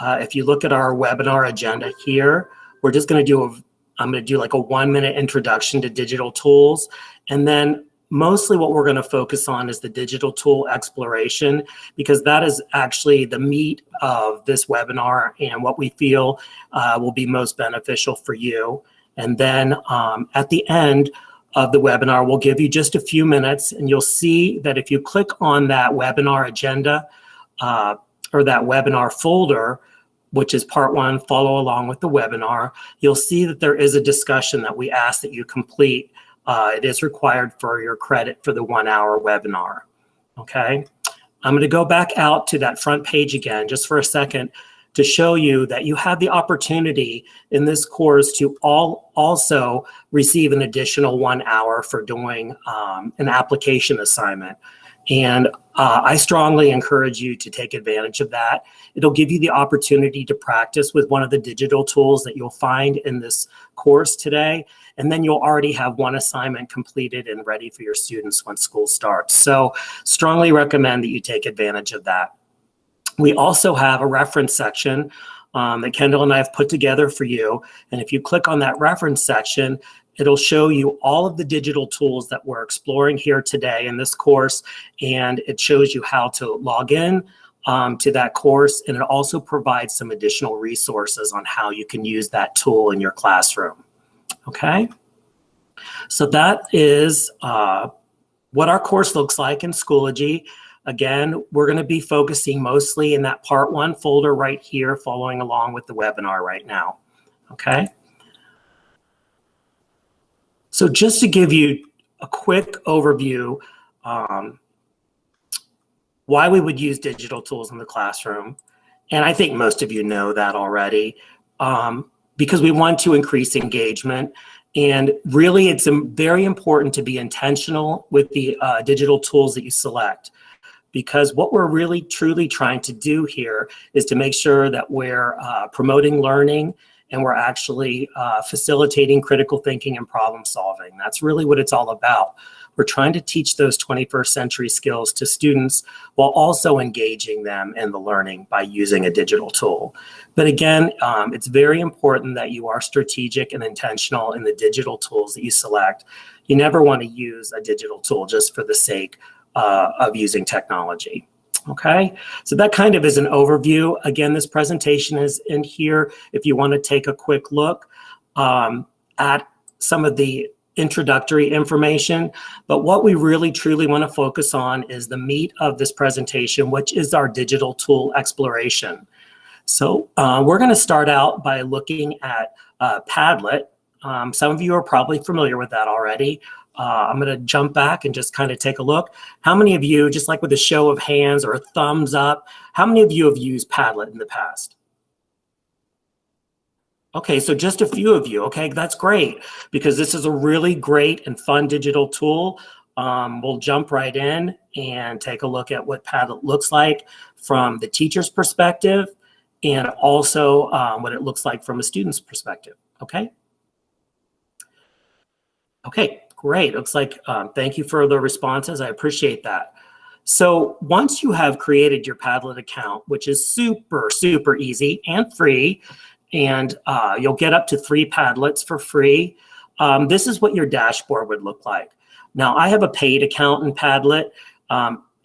If you look at our webinar agenda here, we're just going to do I'm going to do like a 1-minute introduction to digital tools. And then mostly what we're going to focus on is the digital tool exploration, because that is actually the meat of this webinar and what we feel will be most beneficial for you. And then at the end of the webinar, we'll give you just a few minutes, and you'll see that if you click on that webinar agenda or that webinar folder, which is part 1, follow along with the webinar, you'll see that there is a discussion that we ask that you complete. It is required for your credit for the 1-hour webinar, okay? I'm gonna go back out to that front page again just for a second to show you that you have the opportunity in this course to also receive an additional 1 hour for doing an application assignment. And I strongly encourage you to take advantage of that. It'll give you the opportunity to practice with one of the digital tools that you'll find in this course today. And then you'll already have one assignment completed and ready for your students when school starts. So strongly recommend that you take advantage of that. We also have a reference section that Kendall and I have put together for you. And if you click on that reference section, it'll show you all of the digital tools that we're exploring here today in this course, and it shows you how to log in to that course, and it also provides some additional resources on how you can use that tool in your classroom, okay? So that is what our course looks like in Schoology. Again, we're going to be focusing mostly in that part 1 folder right here, following along with the webinar right now, okay? So just to give you a quick overview, why we would use digital tools in the classroom, and I think most of you know that already, because we want to increase engagement. And really, it's very important to be intentional with the digital tools that you select, because what we're really truly trying to do here is to make sure that we're promoting learning and we're actually facilitating critical thinking and problem solving. That's really what it's all about. We're trying to teach those 21st century skills to students while also engaging them in the learning by using a digital tool. But again, it's very important that you are strategic and intentional in the digital tools that you select. You never want to use a digital tool just for the sake of using technology. Okay, so that kind of is an overview. Again, this presentation is in here if you want to take a quick look at some of the introductory information. But what we really truly want to focus on is the meat of this presentation, which is our digital tool exploration. So we're going to start out by looking at Padlet. Some of you are probably familiar with that already. I'm going to jump back and just kind of take a look. How many of you, just like with a show of hands or a thumbs up, how many of you have used Padlet in the past? Okay, so just a few of you. Okay, that's great, because this is a really great and fun digital tool. We'll jump right in and take a look at what Padlet looks like from the teacher's perspective, and also what it looks like from a student's perspective. Okay? Okay, great. Looks like, thank you for the responses. I appreciate that. So once you have created your Padlet account, which is super, super easy and free, and you'll get up to 3 Padlets for free, this is what your dashboard would look like. Now, I have a paid account in Padlet.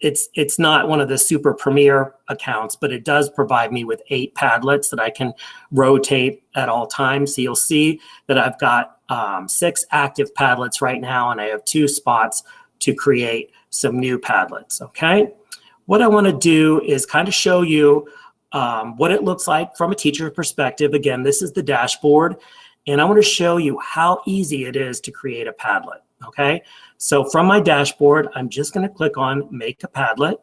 It's not one of the super premier accounts, but it does provide me with 8 Padlets that I can rotate at all times. So you'll see that I've got 6 active Padlets right now, and I have 2 spots to create some new Padlets, okay? What I want to do is kind of show you what it looks like from a teacher perspective. Again, this is the dashboard, and I want to show you how easy it is to create a Padlet, okay? So from my dashboard, I'm just going to click on Make a Padlet.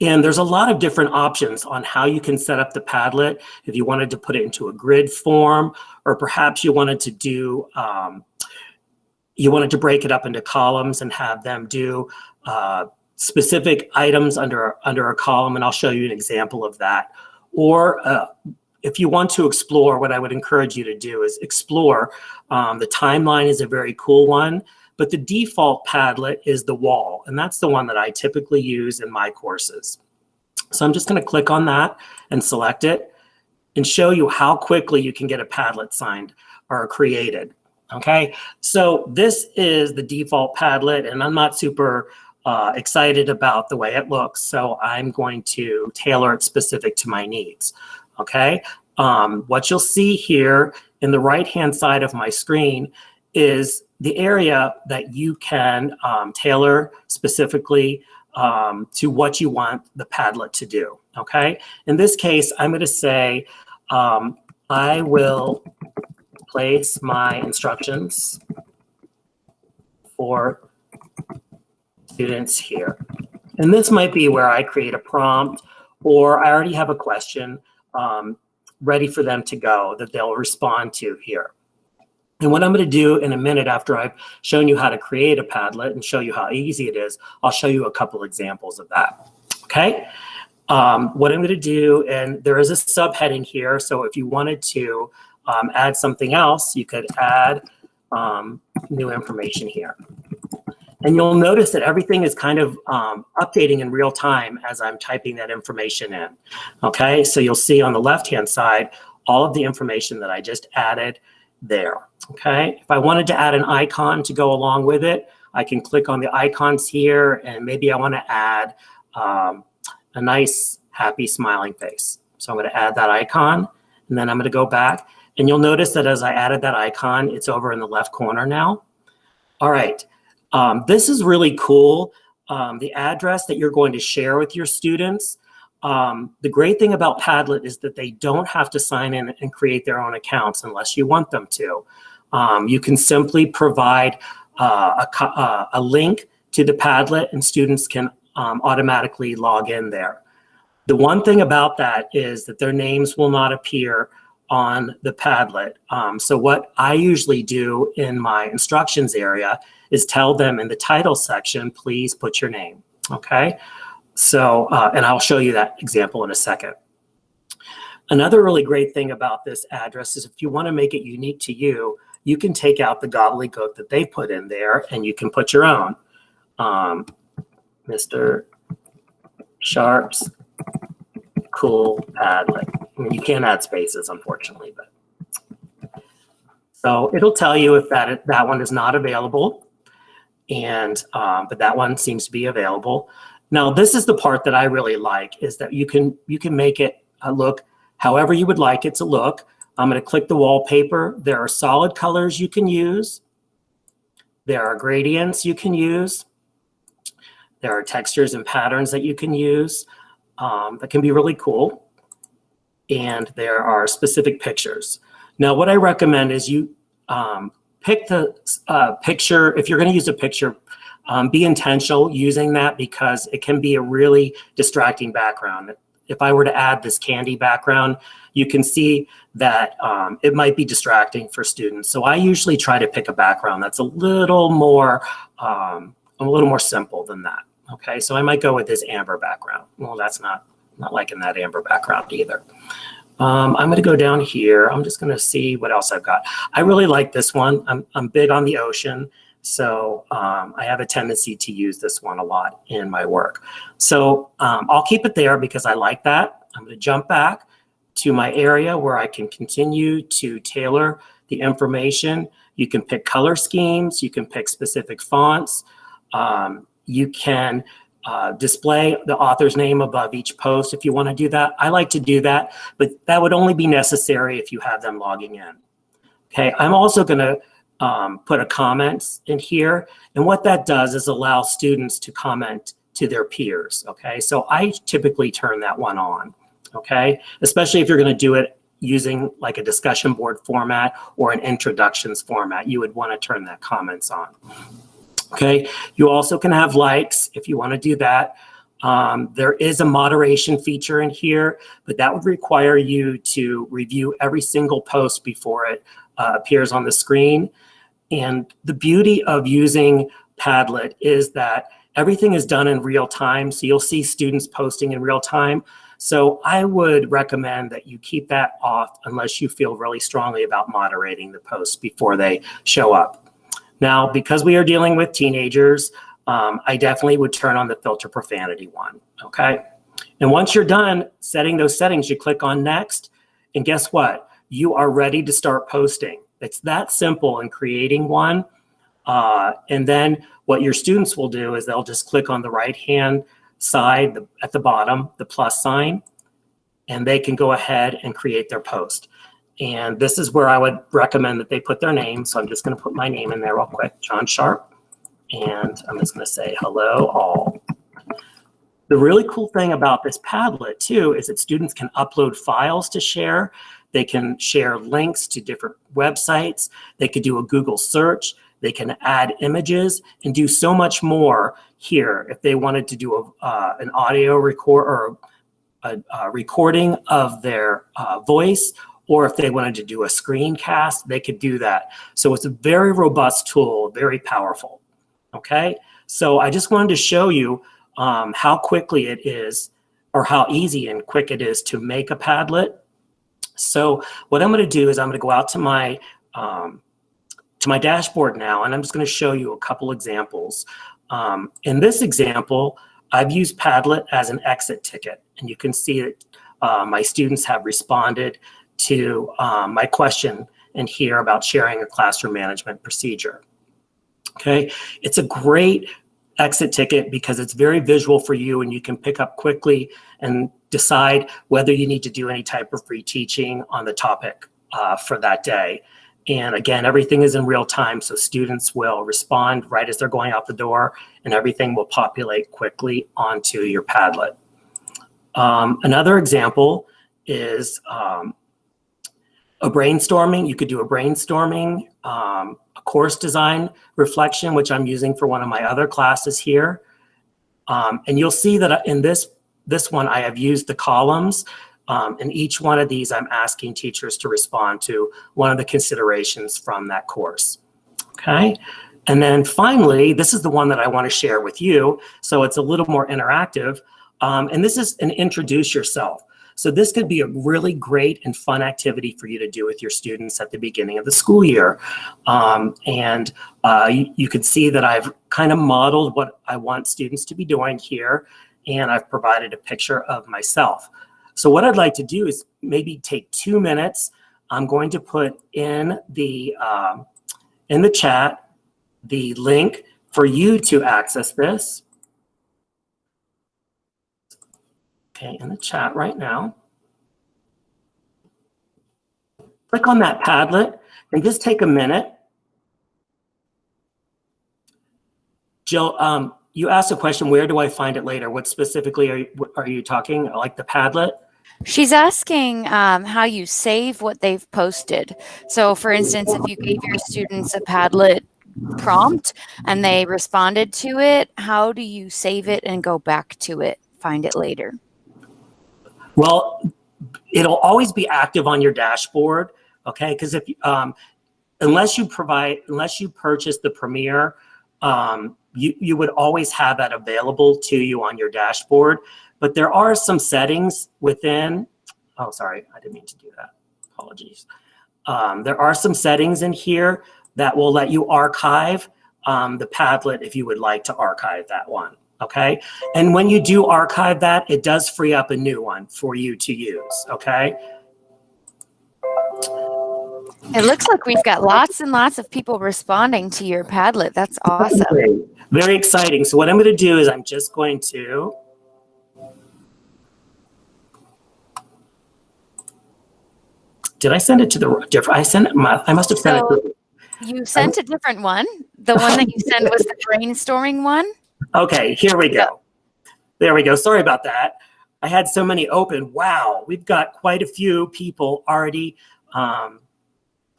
And there's a lot of different options on how you can set up the Padlet. If you wanted to put it into a grid form, or perhaps you wanted to do, you wanted to break it up into columns and have them do specific items under a column, and I'll show you an example of that. Or if you want to explore, what I would encourage you to do is explore. The timeline is a very cool one, but the default Padlet is the wall, and that's the one that I typically use in my courses. So I'm just going to click on that and select it and show you how quickly you can get a Padlet signed or created. Okay, so this is the default Padlet, and I'm not super excited about the way it looks, so I'm going to tailor it specific to my needs. Okay, what you'll see here in the right-hand side of my screen is the area that you can tailor specifically to what you want the Padlet to do. Okay, in this case, I'm going to say I will place my instructions for students here. And this might be where I create a prompt, or I already have a question ready for them to go that they'll respond to here. And what I'm going to do in a minute after I've shown you how to create a Padlet and show you how easy it is, I'll show you a couple examples of that. Okay? What I'm going to do, and there is a subheading here, so if you wanted to add something else, you could add new information here. And you'll notice that everything is kind of updating in real time as I'm typing that information in. Okay, so you'll see on the left-hand side all of the information that I just added there. Okay, if I wanted to add an icon to go along with it, I can click on the icons here, and maybe I want to add a nice, happy, smiling face. So I'm going to add that icon, and then I'm going to go back. And you'll notice that as I added that icon, it's over in the left corner now. All right, this is really cool. The address that you're going to share with your students. The great thing about Padlet is that they don't have to sign in and create their own accounts unless you want them to. You can simply provide a link to the Padlet, and students can automatically log in there. The one thing about that is that their names will not appear on the Padlet. So what I usually do in my instructions area is tell them in the title section, please put your name, okay? So, and I'll show you that example in a second. Another really great thing about this address is if you want to make it unique to you, you can take out the gobbledygook that they put in there and you can put your own. Mr. Sharp's cool Padlet. I mean, you can't add spaces, unfortunately, but so it'll tell you if that one is not available, and but that one seems to be available. Now, this is the part that I really like, is that you can make it look however you would like it to look. I'm going to click the wallpaper. There are solid colors you can use. There are gradients you can use. There are textures and patterns that you can use that can be really cool. And there are specific pictures. Now, what I recommend is you pick the picture. If you're going to use a picture, be intentional using that, because it can be a really distracting background. If I were to add this candy background, you can see that it might be distracting for students. So I usually try to pick a background that's a little more simple than that. Okay, so I might go with this amber background. Well, that's not liking that amber background either. I'm going to go down here. I'm just going to see what else I've got. I really like this one. I'm big on the ocean, so I have a tendency to use this one a lot in my work. So I'll keep it there because I like that. I'm going to jump back to my area where I can continue to tailor the information. You can pick color schemes. You can pick specific fonts. You can display the author's name above each post if you want to do that. I like to do that, but that would only be necessary if you have them logging in. Okay, I'm also going to put a comment in here, and what that does is allow students to comment to their peers. Okay, so I typically turn that one on. Okay, especially if you're going to do it using like a discussion board format or an introductions format, you would want to turn that comments on. Okay, you also can have likes if you want to do that. There is a moderation feature in here, but that would require you to review every single post before it appears on the screen. And the beauty of using Padlet is that everything is done in real time, so you'll see students posting in real time. So I would recommend that you keep that off unless you feel really strongly about moderating the posts before they show up. Now, because we are dealing with teenagers, I definitely would turn on the filter profanity one, okay? And once you're done setting those settings, you click on next, and guess what? You are ready to start posting. It's that simple in creating one. And then what your students will do is they'll just click on the right-hand side at the bottom, the plus sign, and they can go ahead and create their post. And this is where I would recommend that they put their name. So I'm just going to put my name in there real quick, John Sharp. And I'm just going to say, hello all. The really cool thing about this Padlet too is that students can upload files to share. They can share links to different websites. They could do a Google search. They can add images and do so much more here. If they wanted to do an audio record or a recording of their voice, or if they wanted to do a screencast, they could do that. So it's a very robust tool, very powerful. Okay, so I just wanted to show you how quickly it is, or how easy and quick it is to make a Padlet. So what I'm going to do is I'm going to go out to my dashboard now, and I'm just going to show you a couple examples. In this example, I've used Padlet as an exit ticket, and you can see that my students have responded to my question in here about sharing a classroom management procedure. Okay, it's a great exit ticket because it's very visual for you, and you can pick up quickly and decide whether you need to do any type of reteaching on the topic for that day. And again, everything is in real time, so students will respond right as they're going out the door, and everything will populate quickly onto your Padlet. Another example is a brainstorming. You could do a brainstorming, a course design reflection, which I'm using for one of my other classes here. And you'll see that in this one, I have used the columns. And each one of these, I'm asking teachers to respond to one of the considerations from that course. Okay. And then finally, this is the one that I want to share with you. So it's a little more interactive. And this is an introduce yourself. So this could be a really great and fun activity for you to do with your students at the beginning of the school year. You can see that I've kind of modeled what I want students to be doing here, and I've provided a picture of myself. So what I'd like to do is maybe take 2 minutes. I'm going to put in the chat the link for you to access this. Okay, in the chat right now. Click on that Padlet and just take a minute. Jill, you asked a question, where do I find it later? What specifically are you talking, like the Padlet? She's asking how you save what they've posted. So for instance, if you gave your students a Padlet prompt and they responded to it, how do you save it and go back to it, find it later? Well, it'll always be active on your dashboard, okay? Because if unless you purchase the Premier, you would always have that available to you on your dashboard. But there are some settings within. Oh, sorry, I didn't mean to do that. Apologies. There are some settings in here that will let you archive the Padlet if you would like to archive that one. Okay, and when you do archive that, it does free up a new one for you to use. Okay. It looks like we've got lots and lots of people responding to your Padlet. That's awesome. Very exciting. So what I'm going to do is I'm just going to. Did I send it to the different? I must have sent it. You sent a different one. The one that you sent was the brainstorming one. Okay, here we go. There we go. Sorry about that. I had so many open. Wow, we've got quite a few people already kind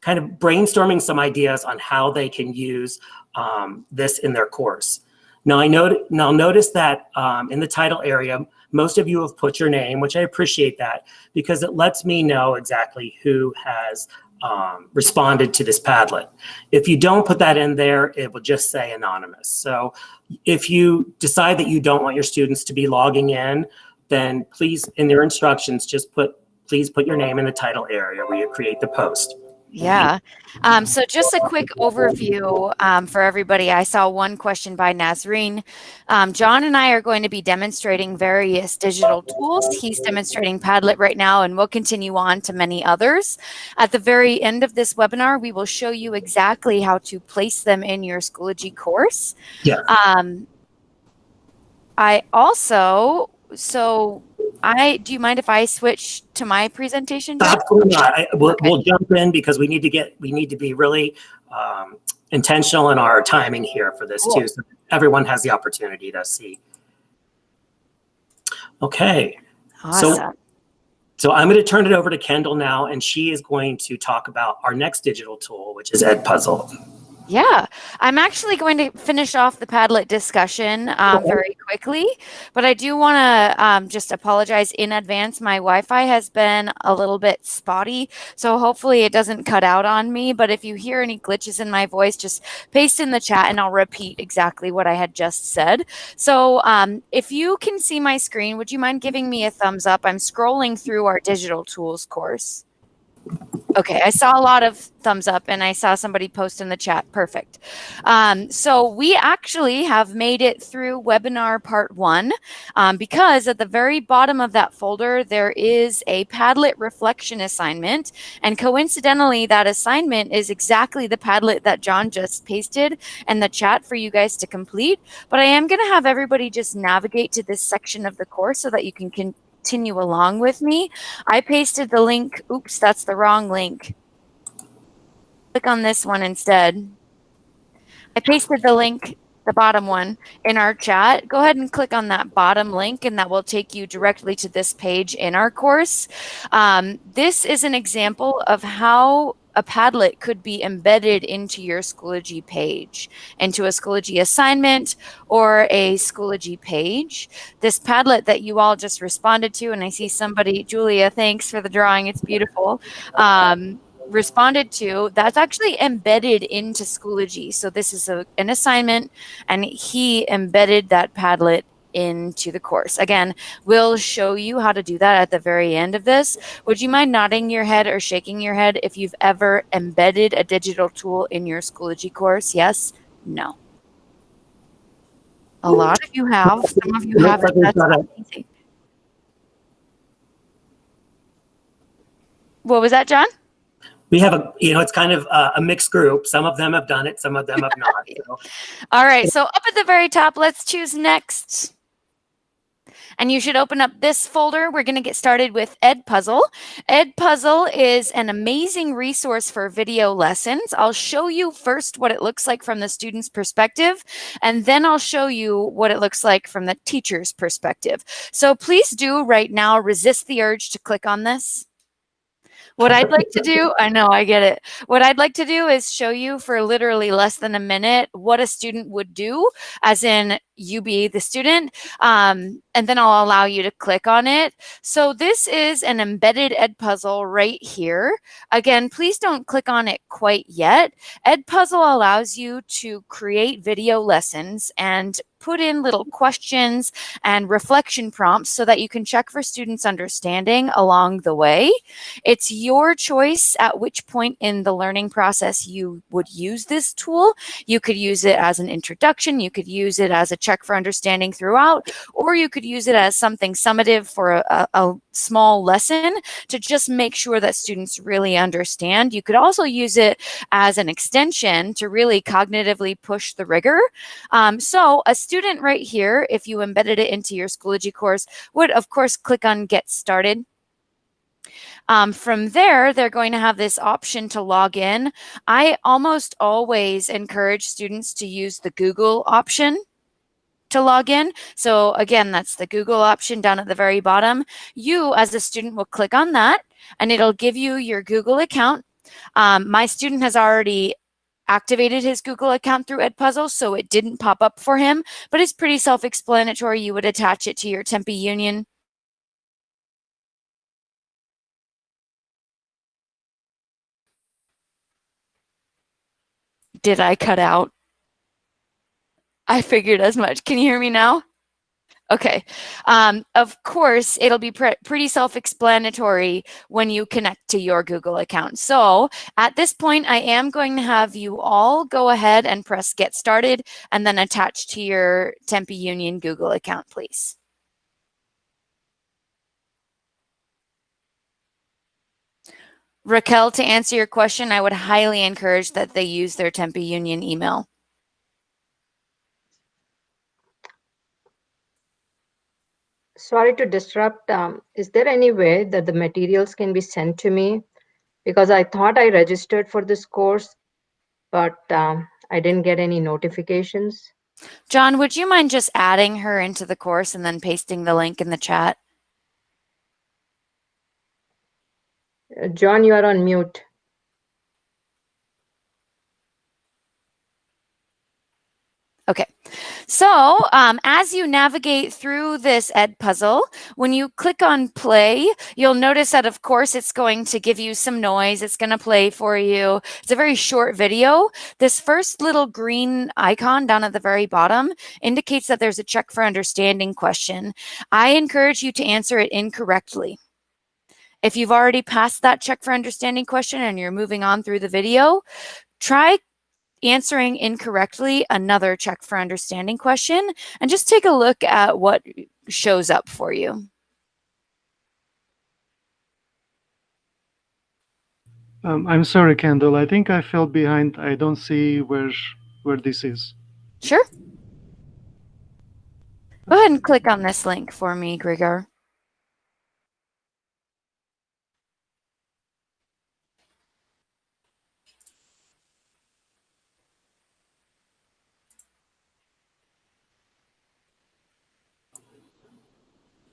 of brainstorming some ideas on how they can use this in their course. Now, notice that in the title area, most of you have put your name, which I appreciate that because it lets me know exactly who has responded to this Padlet. If you don't put that in there, it will just say anonymous. So if you decide that you don't want your students to be logging in, then please, in their instructions, just please put your name in the title area where you create the post. Yeah. So just a quick overview for everybody. I saw one question by Nazreen. John and I are going to be demonstrating various digital tools. He's demonstrating Padlet right now, and we'll continue on to many others. At the very end of this webinar, we will show you exactly how to place them in your Schoology course. Yeah. I also, do you mind if I switch to my presentation, John? Absolutely not. We'll, Okay. we'll jump in because we need to be really intentional in our timing here for this Cool. too, so everyone has the opportunity to see. Okay. Awesome. So I'm going to turn it over to Kendall now, and she is going to talk about our next digital tool, which is Edpuzzle. Yeah, I'm actually going to finish off the Padlet discussion very quickly, but I do want to just apologize in advance. My Wi-Fi has been a little bit spotty, so hopefully it doesn't cut out on me, but if you hear any glitches in my voice, just paste in the chat and I'll repeat exactly what I had just said. So if you can see my screen, would you mind giving me a thumbs up? I'm scrolling through our digital tools course. Okay, I saw a lot of thumbs up and I saw somebody post in the chat. Perfect. So we actually have made it through webinar part 1 because at the very bottom of that folder, there is a Padlet reflection assignment. And coincidentally, that assignment is exactly the Padlet that John just pasted in the chat for you guys to complete. But I am going to have everybody just navigate to this section of the course so that you can continue along with me. I pasted the link. Oops, that's the wrong link. Click on this one instead. I pasted the link, the bottom one, in our chat. Go ahead and click on that bottom link and that will take you directly to this page in our course. This is an example of how a Padlet could be embedded into your Schoology page, into a Schoology assignment or a Schoology page. This Padlet that you all just responded to, and I see somebody, Julia, thanks for the drawing, it's beautiful, responded to, that's actually embedded into Schoology. So this is an assignment, and he embedded that Padlet into the course. Again, we'll show you how to do that at the very end of this. Would you mind nodding your head or shaking your head if you've ever embedded a digital tool in your Schoology course? Yes? No? A lot of you have. Some of you haven't. That's amazing. What was that, John? We have it's kind of a mixed group. Some of them have done it, some of them have not. So. All right, so up at the very top, let's choose next. And you should open up this folder. We're going to get started with Edpuzzle. Edpuzzle is an amazing resource for video lessons. I'll show you first what it looks like from the student's perspective, and then I'll show you what it looks like from the teacher's perspective. So please do right now resist the urge to click on this. What I'd like to do, I know, I get it. What I'd like to do is show you for literally less than a minute what a student would do, as in you be the student, and then I'll allow you to click on it. So this is an embedded Edpuzzle right here. Again, please don't click on it quite yet. Edpuzzle allows you to create video lessons and put in little questions and reflection prompts so that you can check for students' understanding along the way. It's your choice at which point in the learning process you would use this tool. You could use it as an introduction, you could use it as a check for understanding throughout, or you could use it as something summative for a small lesson to just make sure that students really understand. You could also use it as an extension to really cognitively push the rigor. So a student right here, if you embedded it into your Schoology course, would of course click on Get Started. From there, they're going to have this option to log in. I almost always encourage students to use the Google option to log in. So again, that's the Google option down at the very bottom. You as a student will click on that and it'll give you your Google account. My student has already activated his Google account through Edpuzzle, so it didn't pop up for him, but it's pretty self-explanatory. You would attach it to your Tempe Union. Did I cut out? I figured as much. Can you hear me now? Okay. Of course, it'll be pretty self-explanatory when you connect to your Google account. So at this point, I am going to have you all go ahead and press Get Started and then attach to your Tempe Union Google account, please. Raquel, to answer your question, I would highly encourage that they use their Tempe Union email. Sorry to disrupt. Is there any way that the materials can be sent to me? Because I thought I registered for this course, but I didn't get any notifications. John, would you mind just adding her into the course and then pasting the link in the chat? John, you are on mute. Okay, so as you navigate through this Edpuzzle, when you click on play, you'll notice that, of course, it's going to give you some noise. It's going to play for you. It's a very short video. This first little green icon down at the very bottom indicates that there's a check for understanding question. I encourage you to answer it incorrectly. If you've already passed that check for understanding question and you're moving on through the video, try answering incorrectly another check for understanding question and just take a look at what shows up for you. I'm sorry, Kendall. I think I fell behind. I don't see where this is. Sure. Go ahead and click on this link for me, Grigor.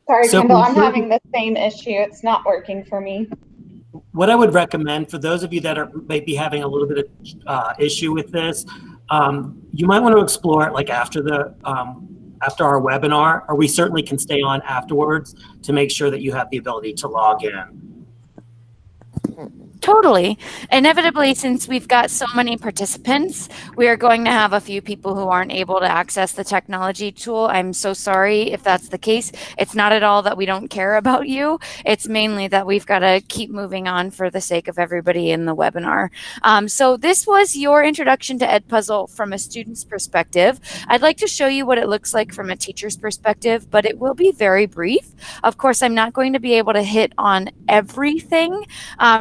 Sorry, So Kendall, I'm having the same issue. It's not working for me. what I would recommend for those of you that are maybe having a little bit of issue with this, you might want to explore it like after our webinar, or we certainly can stay on afterwards to make sure that you have the ability to log in. Totally. Inevitably, since we've got so many participants, we are going to have a few people who aren't able to access the technology tool. I'm so sorry if that's the case. It's not at all that we don't care about you. It's mainly that we've got to keep moving on for the sake of everybody in the webinar. So this was your introduction to Edpuzzle from a student's perspective. I'd like to show you what it looks like from a teacher's perspective, but it will be very brief. Of course, I'm not going to be able to hit on everything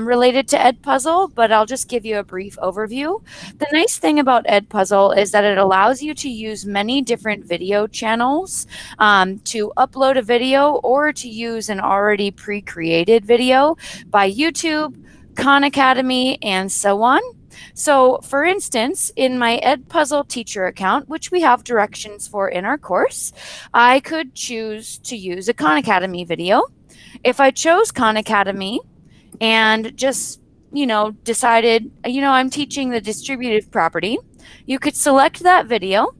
related to Edpuzzle, but I'll just give you a brief overview. The nice thing about Edpuzzle is that it allows you to use many different video channels to upload a video or to use an already pre-created video by YouTube, Khan Academy, and so on. So for instance, in my Edpuzzle teacher account, which we have directions for in our course, I could choose to use a Khan Academy video. If I chose Khan Academy and just, decided, I'm teaching the distributive property, you could select that video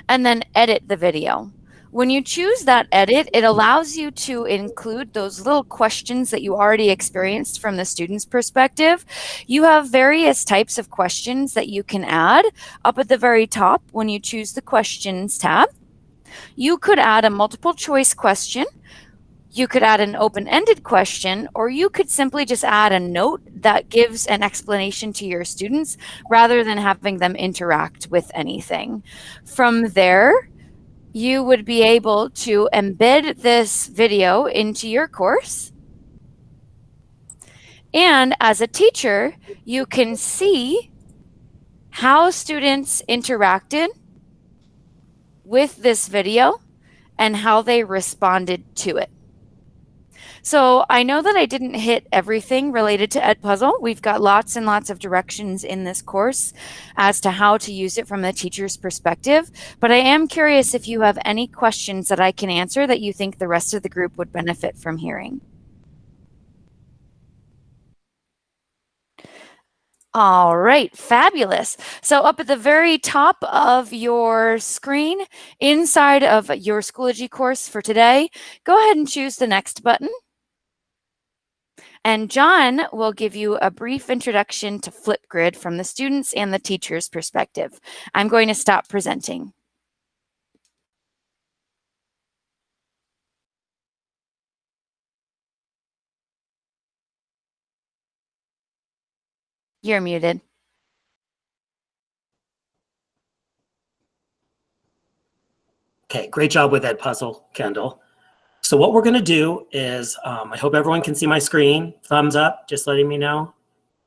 and then edit the video. When you choose that edit, it allows you to include those little questions that you already experienced from the student's perspective. You have various types of questions that you can add up at the very top when you choose the questions tab. You could add a multiple choice question. You could add an open-ended question, or you could simply just add a note that gives an explanation to your students rather than having them interact with anything. From there, you would be able to embed this video into your course. And as a teacher, you can see how students interacted with this video and how they responded to it. So I know that I didn't hit everything related to Edpuzzle. We've got lots and lots of directions in this course as to how to use it from the teacher's perspective, but I am curious if you have any questions that I can answer that you think the rest of the group would benefit from hearing. All right, fabulous. So up at the very top of your screen, inside of your Schoology course for today, go ahead and choose the next button. And John will give you a brief introduction to Flipgrid from the students and the teacher's perspective. I'm going to stop presenting. You're muted. Okay, great job with Edpuzzle, Kendall. So what we're going to do is, I hope everyone can see my screen. Thumbs up, just letting me know.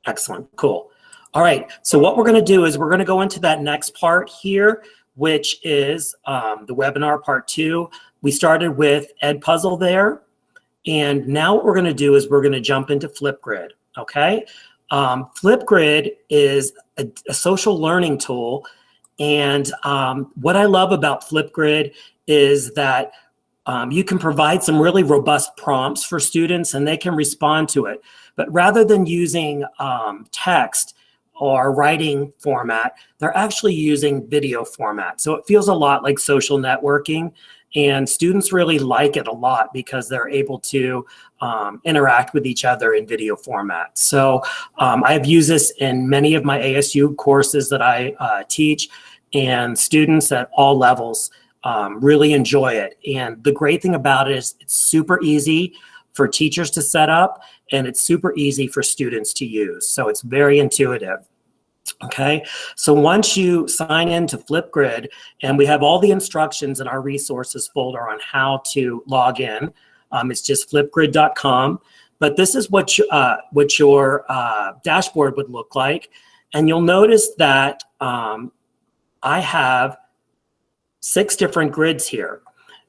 Excellent, cool. All right, so what we're going to do is we're going to go into that next part here, which is the webinar part 2. We started with Edpuzzle there, and now what we're going to do is we're going to jump into Flipgrid, okay? Flipgrid is a social learning tool, and what I love about Flipgrid is that you can provide some really robust prompts for students and they can respond to it. But rather than using text or writing format, they're actually using video format. So it feels a lot like social networking, and students really like it a lot because they're able to interact with each other in video format. So I've used this in many of my ASU courses that I teach, and students at all levels really enjoy it. And the great thing about it is it's super easy for teachers to set up, and it's super easy for students to use. So it's very intuitive. Okay, so once you sign into Flipgrid, and we have all the instructions in our resources folder on how to log in, it's just flipgrid.com. But this is what your dashboard would look like. And you'll notice that I have 6 different grids here.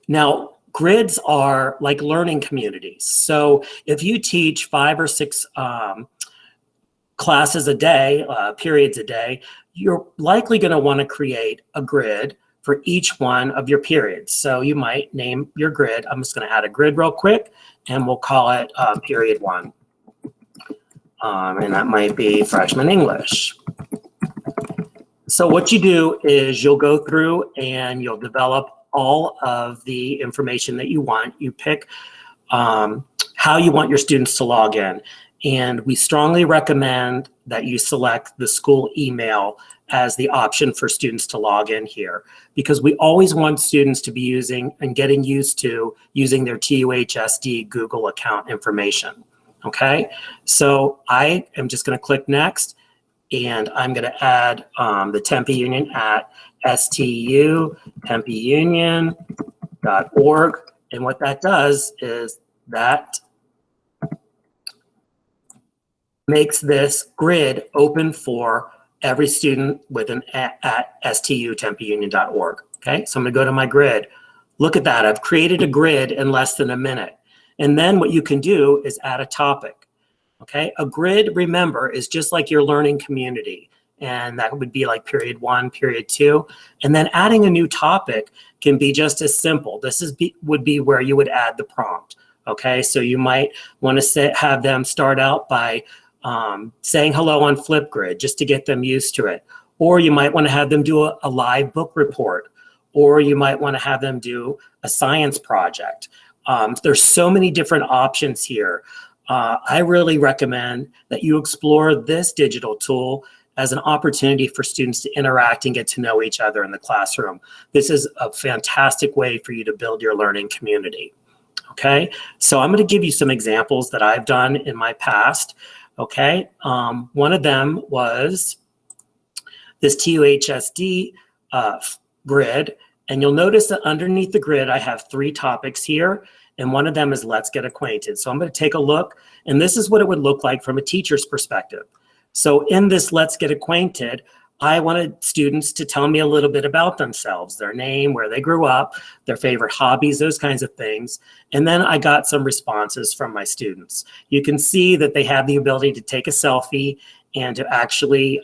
Now, grids are like learning communities. So if you teach 5 or 6 classes a day, periods a day, you're likely going to want to create a grid for each one of your periods. So you might name your grid. I'm just going to add a grid real quick, and we'll call it period 1. And that might be freshman English. So what you do is you'll go through and you'll develop all of the information that you want. You pick how you want your students to log in. And we strongly recommend that you select the school email as the option for students to log in here, because we always want students to be using and getting used to using their TUHSD Google account information. Okay, so I am just going to click next, and I'm going to add the Tempe Union at stutempeunion.org. And what that does is that makes this grid open for every student with an at stutempeunion.org. Okay, so I'm going to go to my grid. Look at that. I've created a grid in less than a minute. And then what you can do is add a topic. Okay, a grid, remember, is just like your learning community. And that would be like period 1, period 2. And then adding a new topic can be just as simple. This would be where you would add the prompt. Okay, so you might want to have them start out by saying hello on Flipgrid just to get them used to it. Or you might want to have them do a live book report. Or you might want to have them do a science project. There's so many different options here. I really recommend that you explore this digital tool as an opportunity for students to interact and get to know each other in the classroom. This is a fantastic way for you to build your learning community. Okay, so I'm going to give you some examples that I've done in my past. Okay, one of them was this TUHSD grid, and you'll notice that underneath the grid I have 3 topics here, and one of them is Let's Get Acquainted. So I'm going to take a look, and this is what it would look like from a teacher's perspective. So in this Let's Get Acquainted, I wanted students to tell me a little bit about themselves, their name, where they grew up, their favorite hobbies, those kinds of things. And then I got some responses from my students. You can see that they have the ability to take a selfie and to actually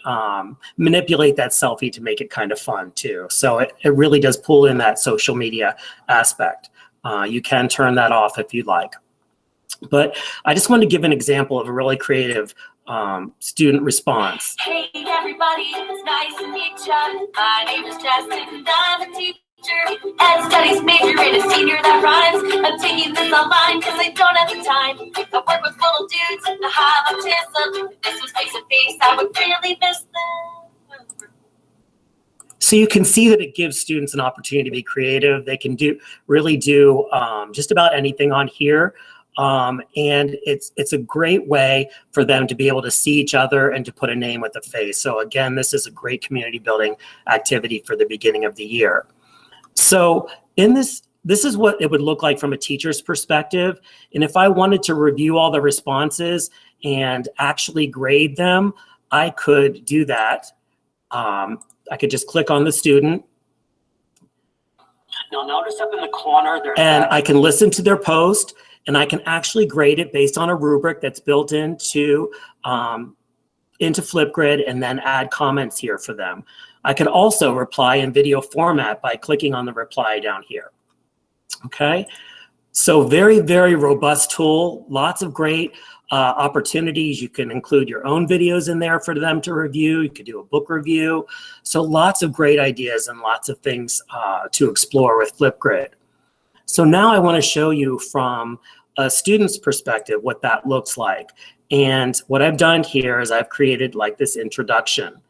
manipulate that selfie to make it kind of fun too. So it really does pull in that social media aspect. You can turn that off if you'd like. But I just wanted to give an example of a really creative student response. Hey everybody, it's nice to meet you. My name is Justin and I'm a teacher. Ed studies major and a senior that rhymes. I'm taking this online because I don't have the time. I work with little dudes that have autism. If this was face to face, I would really miss them. So you can see that it gives students an opportunity to be creative. They can really do just about anything on here. And it's a great way for them to be able to see each other and to put a name with a face. So again, this is a great community building activity for the beginning of the year. So in this is what it would look like from a teacher's perspective. And if I wanted to review all the responses and actually grade them, I could do that. I could just click on the student. You'll notice up in the corner there, and I can listen to their post, and I can actually grade it based on a rubric that's built into Flipgrid, and then add comments here for them. I can also reply in video format by clicking on the reply down here. Okay, so very, very robust tool, lots of great opportunities. You can include your own videos in there for them to review. You could do a book review. So lots of great ideas and lots of things to explore with Flipgrid. So now I want to show you from a student's perspective what that looks like. And what I've done here is I've created like this introduction.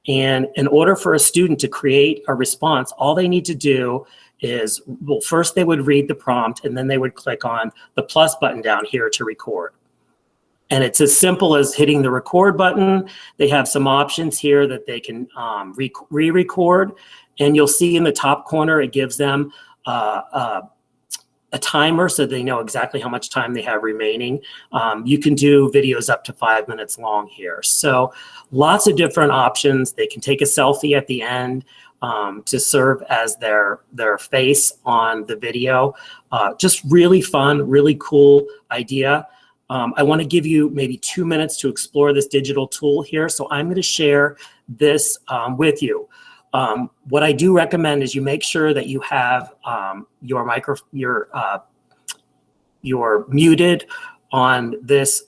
And in order for a student to create a response, all they need to do is, well, first they would read the prompt, and then they would click on the plus button down here to record. And it's as simple as hitting the record button. They have some options here that they can re-record. And you'll see in the top corner, it gives them a timer so they know exactly how much time they have remaining. You can do videos up to 5 minutes long here. So lots of different options. They can take a selfie at the end to serve as their face on the video. Just really fun, really cool idea. I want to give you maybe 2 minutes to explore this digital tool here. So I'm going to share this with you. What I do recommend is you make sure that you have you're muted on this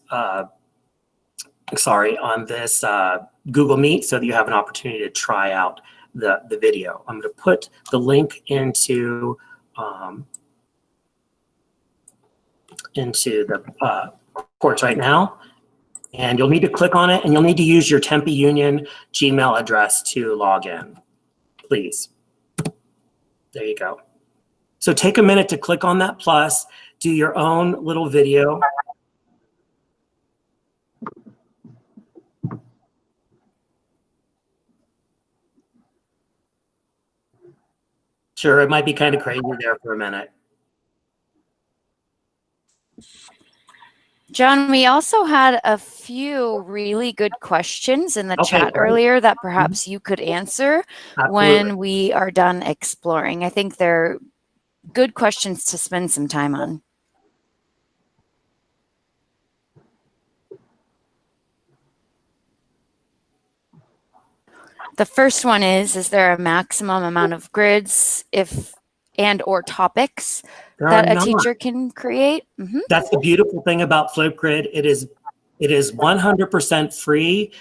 Google Meet so that you have an opportunity to try out the video. I'm going to put the link into the course right now, and you'll need to click on it, and you'll need to use your Tempe Union Gmail address to log in, please. There you go. So take a minute to click on that plus, do your own little video. Sure, it might be kind of crazy there for a minute. John, we also had a few really good questions in the chat earlier that perhaps you could answer when we are done exploring. I think they're good questions to spend some time on. The first one is there a maximum amount of grids and/or topics that a teacher can create? Mm-hmm. That's the beautiful thing about Flipgrid. It is 100% free,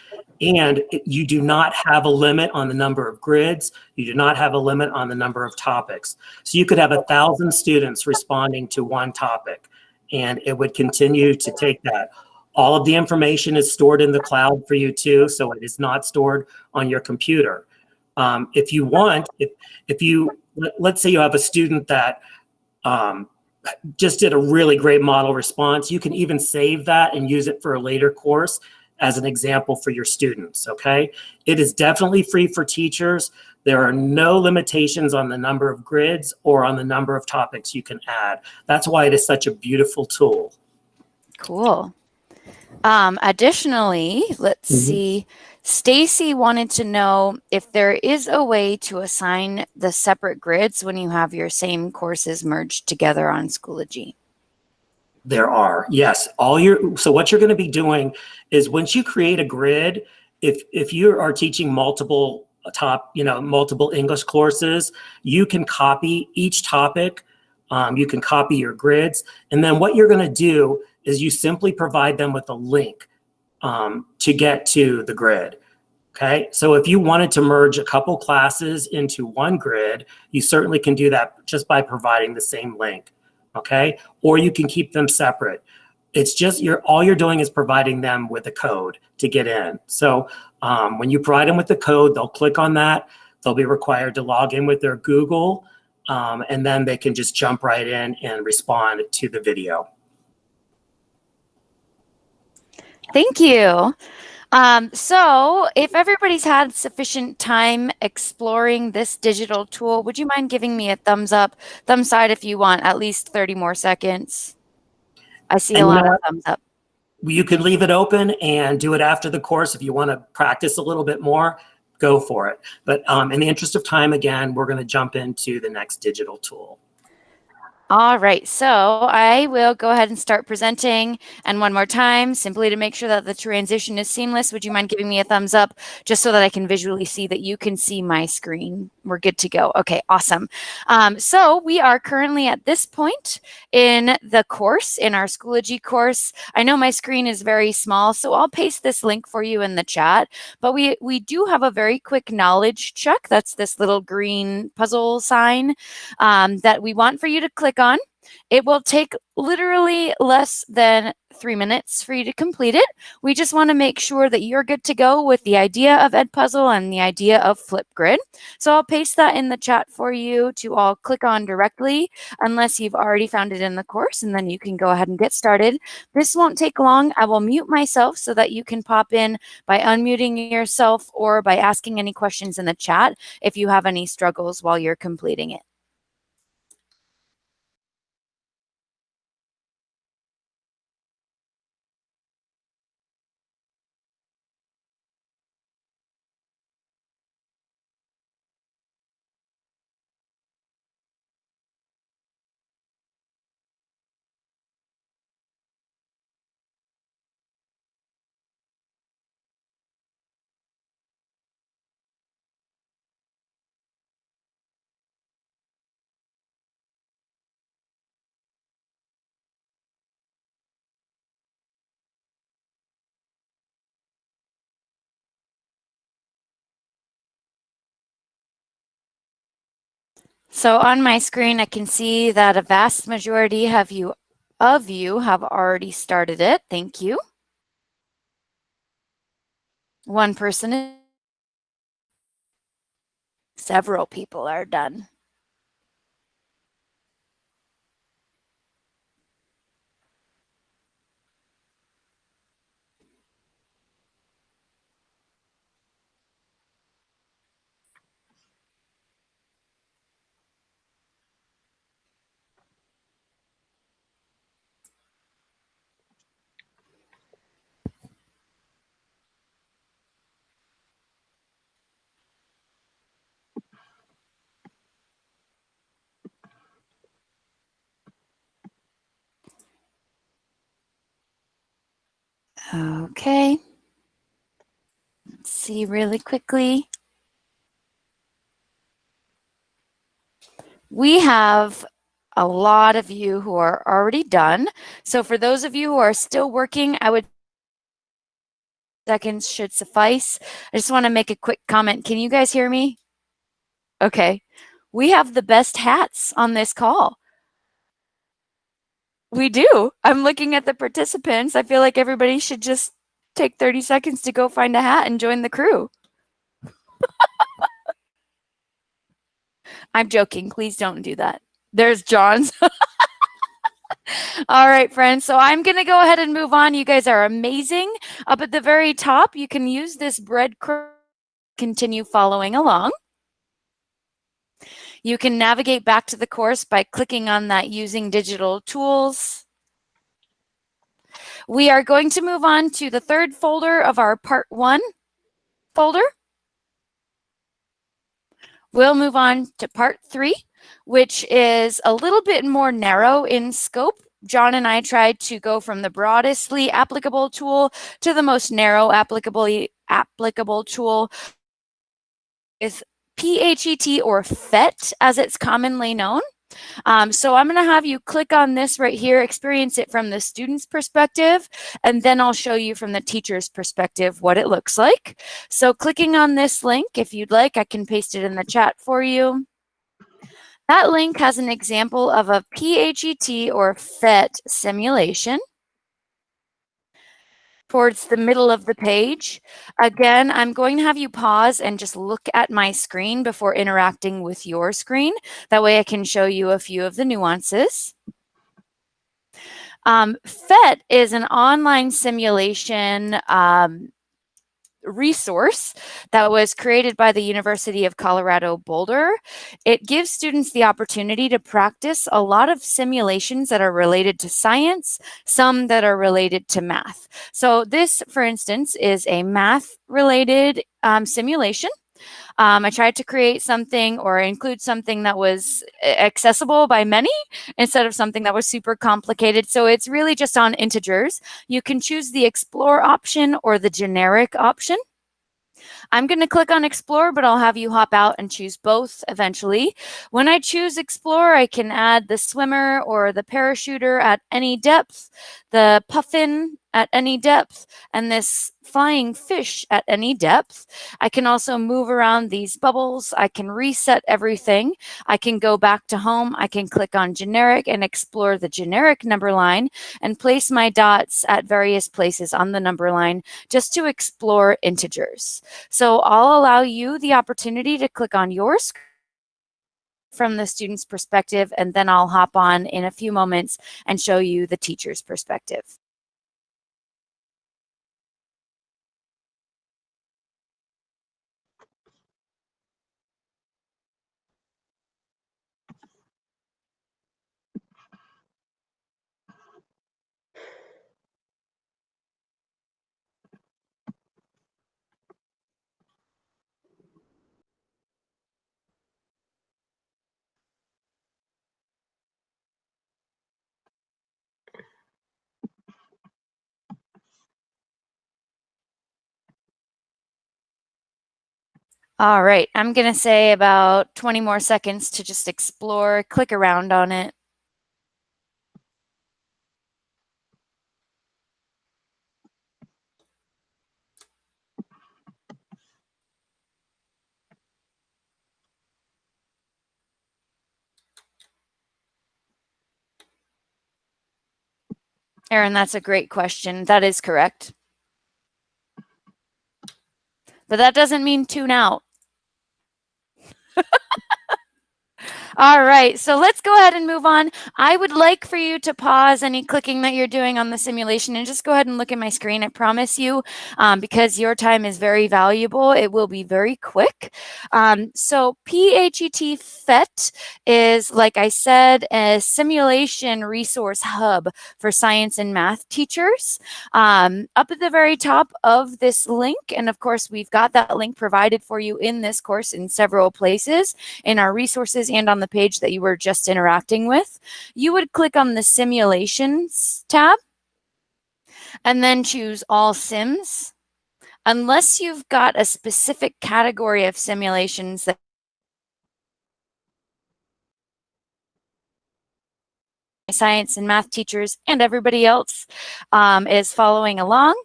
and you do not have a limit on the number of grids. You do not have a limit on the number of topics. So you could have 1,000 students responding to one topic, and it would continue to take that. All of the information is stored in the cloud for you too, so it is not stored on your computer. If you want, let's say you have a student that just did a really great model response, you can even save that and use it for a later course as an example for your students, okay? It is definitely free for teachers. There are no limitations on the number of grids or on the number of topics you can add. That's why it is such a beautiful tool. Cool. Additionally, let's see, Stacy wanted to know if there is a way to assign the separate grids when you have your same courses merged together on Schoology. There are, yes. So what you're going to be doing is once you create a grid, if you are teaching multiple English courses, you can copy each topic. You can copy your grids, and then what you're going to do is you simply provide them with a link to get to the grid. Okay, so if you wanted to merge a couple classes into one grid, you certainly can do that just by providing the same link. Okay, or you can keep them separate. It's just all you're doing is providing them with a code to get in. So when you provide them with the code, they'll click on that. They'll be required to log in with their Google, and then they can just jump right in and respond to the video. Thank you. So if everybody's had sufficient time exploring this digital tool, would you mind giving me a thumbs up, thumbs side if you want at least 30 more seconds? I see And a you know lot of what? thumbs up. You could leave it open and do it after the course if you want to practice a little bit more. Go for it. But in the interest of time, again, we're going to jump into the next digital tool. All right, so I will go ahead and start presenting. And one more time, simply to make sure that the transition is seamless, would you mind giving me a thumbs up just so that I can visually see that you can see my screen? We're good to go. Okay, awesome. So we are currently at this point in the course, in our Schoology course. I know my screen is very small, so I'll paste this link for you in the chat. But we do have a very quick knowledge check. That's this little green puzzle sign that we want for you to click on. It will take literally less than 3 minutes for you to complete it. We just want to make sure that you're good to go with the idea of Edpuzzle and the idea of Flipgrid. So I'll paste that in the chat for you to all click on directly, unless you've already found it in the course, and then you can go ahead and get started. This won't take long. I will mute myself so that you can pop in by unmuting yourself or by asking any questions in the chat if you have any struggles while you're completing it. So on my screen, I can see that a vast majority of you have already started it. Thank you. One person, several people are done. Okay. Let's see really quickly. We have a lot of you who are already done. So for those of you who are still working, I would seconds should suffice. I just want to make a quick comment. Can you guys hear me? Okay. We have the best hats on this call. We do. I'm looking at the participants. I feel like everybody should just take 30 seconds to go find a hat and join the crew. I'm joking. Please don't do that. There's John's. All right, friends. So I'm going to go ahead and move on. You guys are amazing. Up at the very top, you can use this breadcrumb to continue following along. You can navigate back to the course by clicking on that using digital tools. We are going to move on to the third folder of our part 1 folder. We'll move on to part 3, which is a little bit more narrow in scope. John and I tried to go from the broadestly applicable tool to the most narrow applicable tool with PHET or PHET as it's commonly known. So I'm going to have you click on this right here, experience it from the student's perspective, and then I'll show you from the teacher's perspective what it looks like. So clicking on this link, if you'd like, I can paste it in the chat for you. That link has an example of a PHET or PHET simulation towards the middle of the page. Again, I'm going to have you pause and just look at my screen before interacting with your screen. That way I can show you a few of the nuances. PhET is an online simulation resource that was created by the University of Colorado Boulder. It gives students the opportunity to practice a lot of simulations that are related to science, some that are related to math. So this, for instance, is a math-related simulation. I tried to create something or include something that was accessible by many instead of something that was super complicated. So it's really just on integers. You can choose the explore option or the generic option. I'm going to click on explore, but I'll have you hop out and choose both eventually. When I choose explore, I can add the swimmer or the parachuter at any depth, the puffin at any depth, and this flying fish at any depth. I can also move around these bubbles. I can reset everything. I can go back to home. I can click on generic and explore the generic number line and place my dots at various places on the number line just to explore integers. So I'll allow you the opportunity to click on your screen from the student's perspective, and then I'll hop on in a few moments and show you the teacher's perspective. All right, I'm going to say about 20 more seconds to just explore, click around on it. Erin, that's a great question. That is correct. But that doesn't mean tune out. All right, so let's go ahead and move on. I would like for you to pause any clicking that you're doing on the simulation and just go ahead and look at my screen. I promise you, because your time is very valuable, it will be very quick. So PHET is, like I said, a simulation resource hub for science and math teachers. Up at the very top of this link, and of course, we've got that link provided for you in this course in several places, in our resources and on the page that you were just interacting with, you would click on the Simulations tab and then choose All Sims. Unless you've got a specific category of simulations that science and math teachers and everybody else is following along.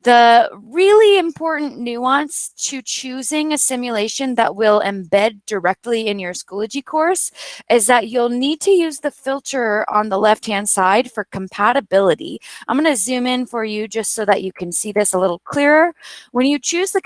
The really important nuance to choosing a simulation that will embed directly in your Schoology course is that you'll need to use the filter on the left-hand side for compatibility. I'm going to zoom in for you just so that you can see this a little clearer. When you choose the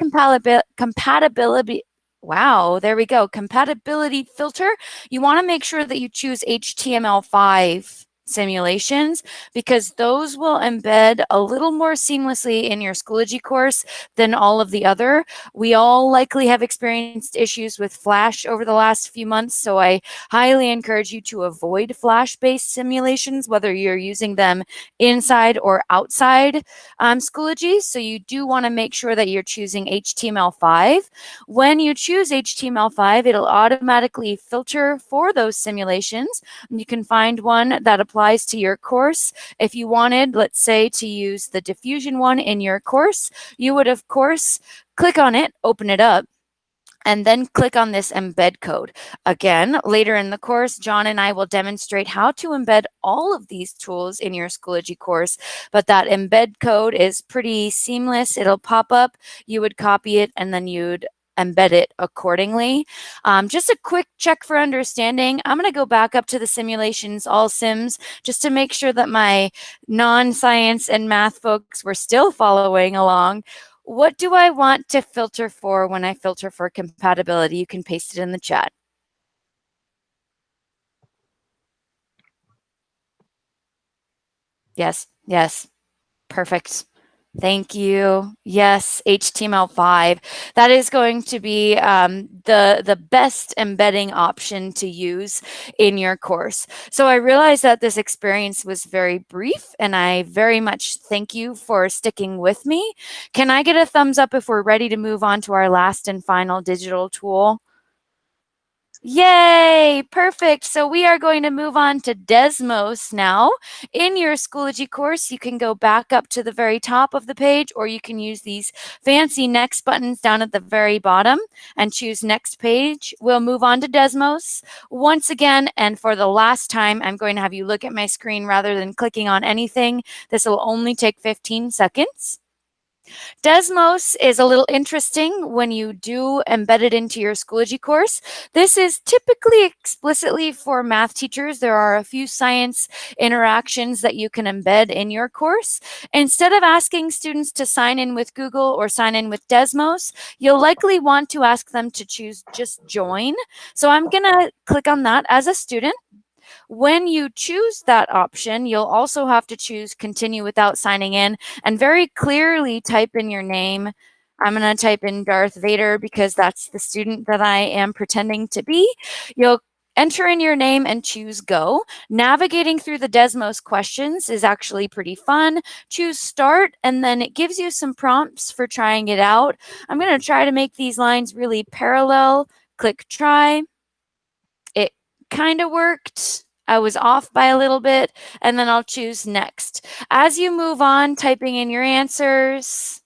compatibility, wow, there we go, compatibility filter, you want to make sure that you choose HTML5 simulations, because those will embed a little more seamlessly in your Schoology course than all of the other. We all likely have experienced issues with Flash over the last few months, so I highly encourage you to avoid Flash-based simulations, whether you're using them inside or outside Schoology. So you do want to make sure that you're choosing HTML5. When you choose HTML5, it'll automatically filter for those simulations. You can find one that applies to your course. If you wanted, let's say, to use the diffusion one in your course, you would, of course, click on it, open it up, and then click on this embed code. Again, later in the course, John and I will demonstrate how to embed all of these tools in your Schoology course, but that embed code is pretty seamless. It'll pop up, you would copy it, and then you'd embed it accordingly. Just a quick check for understanding. I'm going to go back up to the simulations, all sims, just to make sure that my non-science and math folks were still following along. What do I want to filter for when I filter for compatibility? You can paste it in the chat. Yes, yes. Perfect. Thank you. Yes, HTML5. That is going to be the best embedding option to use in your course. So I realize that this experience was very brief, and I very much thank you for sticking with me. Can I get a thumbs up if we're ready to move on to our last and final digital tool? Yay, perfect. So we are going to move on to Desmos now. In your Schoology course, you can go back up to the very top of the page, or you can use these fancy next buttons down at the very bottom and choose next page. We'll move on to Desmos once again. And for the last time, I'm going to have you look at my screen rather than clicking on anything. This will only take 15 seconds. Desmos is a little interesting when you do embed it into your Schoology course. This is typically explicitly for math teachers. There are a few science interactions that you can embed in your course. Instead of asking students to sign in with Google or sign in with Desmos, you'll likely want to ask them to choose just join. So I'm going to click on that as a student. When you choose that option, you'll also have to choose continue without signing in and very clearly type in your name. I'm going to type in Darth Vader because that's the student that I am pretending to be. You'll enter in your name and choose go. Navigating through the Desmos questions is actually pretty fun. Choose start, and then it gives you some prompts for trying it out. I'm going to try to make these lines really parallel. Click try. It kind of worked. I was off by a little bit, and then I'll choose next. As you move on, typing in your answers,